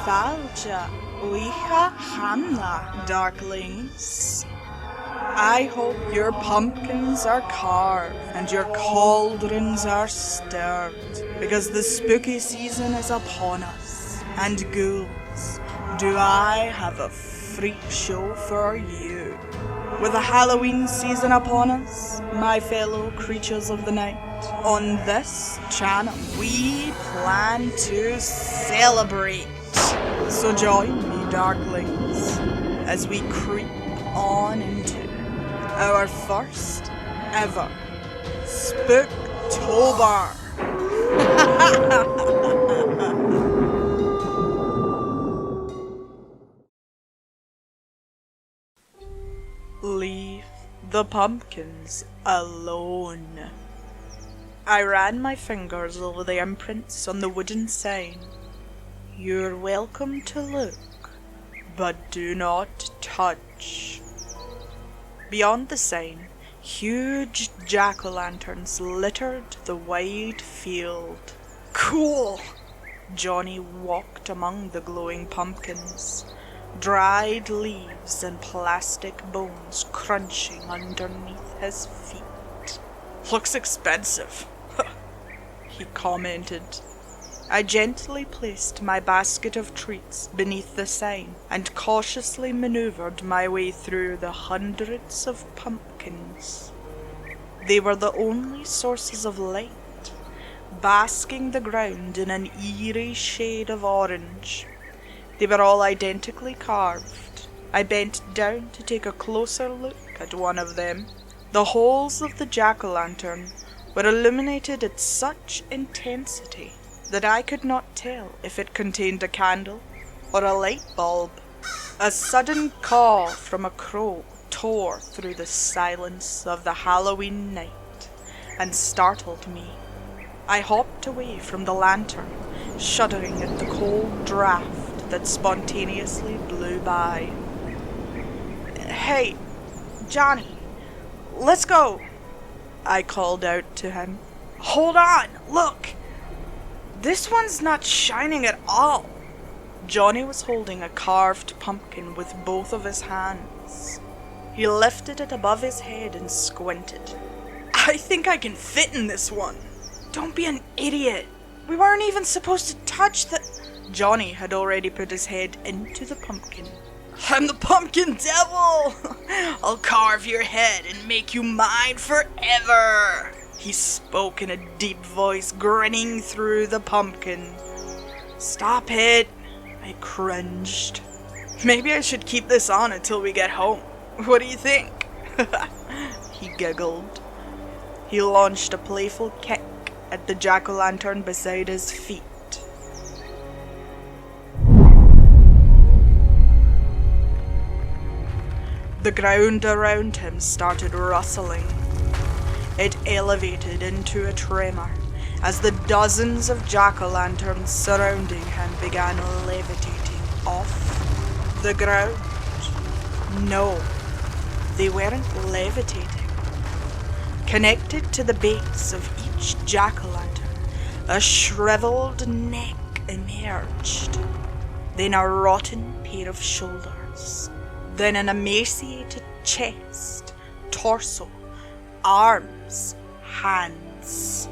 Fáilte, uicha hamna, darklings. I hope your pumpkins are carved and your cauldrons are stirred, because the spooky season is upon us. And ghouls, do I have a freak show for you. With the Halloween season upon us, my fellow creatures of the night, on this channel we plan to celebrate. So join me, darklings, as we creep on into our first ever Spooktober. Leave the pumpkins alone. I ran my fingers over the imprints on the wooden sign. You're welcome to look, but do not touch. Beyond the sign, huge jack-o'-lanterns littered the wide field. Cool! Johnny walked among the glowing pumpkins, dried leaves and plastic bones crunching underneath his feet. Looks expensive, he commented. I gently placed my basket of treats beneath the sign and cautiously maneuvered my way through the hundreds of pumpkins. They were the only sources of light, basking the ground in an eerie shade of orange. They were all identically carved. I bent down to take a closer look at one of them. The holes of the jack-o'-lantern were illuminated at such intensity that I could not tell if it contained a candle or a light bulb. A sudden caw from a crow tore through the silence of the Halloween night and startled me. I hopped away from the lantern, shuddering at the cold draft that spontaneously blew by. Hey, Johnny, let's go, I called out to him. Hold on, look! This one's not shining at all. Johnny was holding a carved pumpkin with both of his hands. He lifted it above his head and squinted. I think I can fit in this one. Don't be an idiot. We weren't even supposed to touch the... Johnny had already put his head into the pumpkin. I'm the pumpkin devil! I'll carve your head and make you mine forever! He spoke in a deep voice, grinning through the pumpkin. Stop it, I cringed. Maybe I should keep this on until we get home. What do you think? He giggled. He launched a playful kick at the jack-o'-lantern beside his feet. The ground around him started rustling. It elevated into a tremor as the dozens of jack-o'-lanterns surrounding him began levitating off the ground. No, they weren't levitating. Connected to the base of each jack-o'-lantern, a shriveled neck emerged, then a rotten pair of shoulders, then an emaciated chest, torso, arms, hands.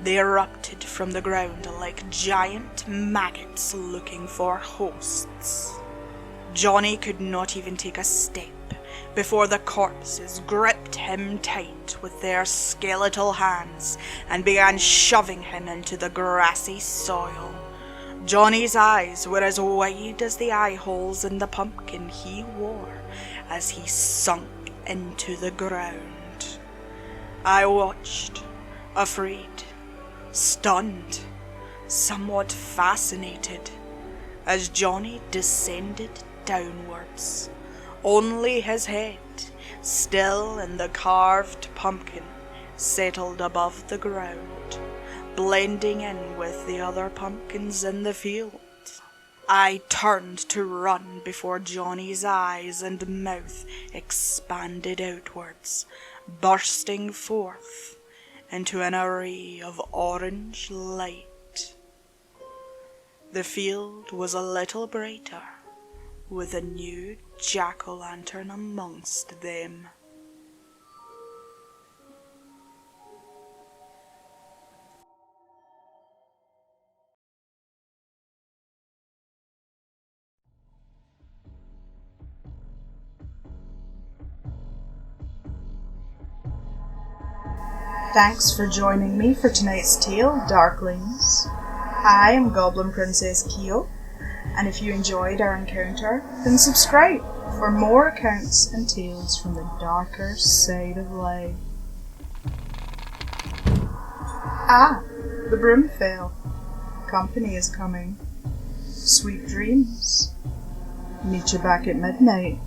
They erupted from the ground like giant maggots looking for hosts. Johnny could not even take a step before the corpses gripped him tight with their skeletal hands and began shoving him into the grassy soil. Johnny's eyes were as wide as the eye holes in the pumpkin he wore as he sunk into the ground. I watched, afraid, stunned, somewhat fascinated, as Johnny descended downwards. Only his head, still in the carved pumpkin, settled above the ground, blending in with the other pumpkins in the field. I turned to run before Johnny's eyes and mouth expanded outwards, bursting forth into an array of orange light. The field was a little brighter, with a new jack-o'-lantern amongst them. Thanks for joining me for tonight's tale, Darklings. I am GoblinPrincessKyo, and if you enjoyed our encounter, then subscribe for more accounts and tales from the darker side of life. Ah, the broom fell. Company is coming. Sweet dreams. Meet you back at midnight.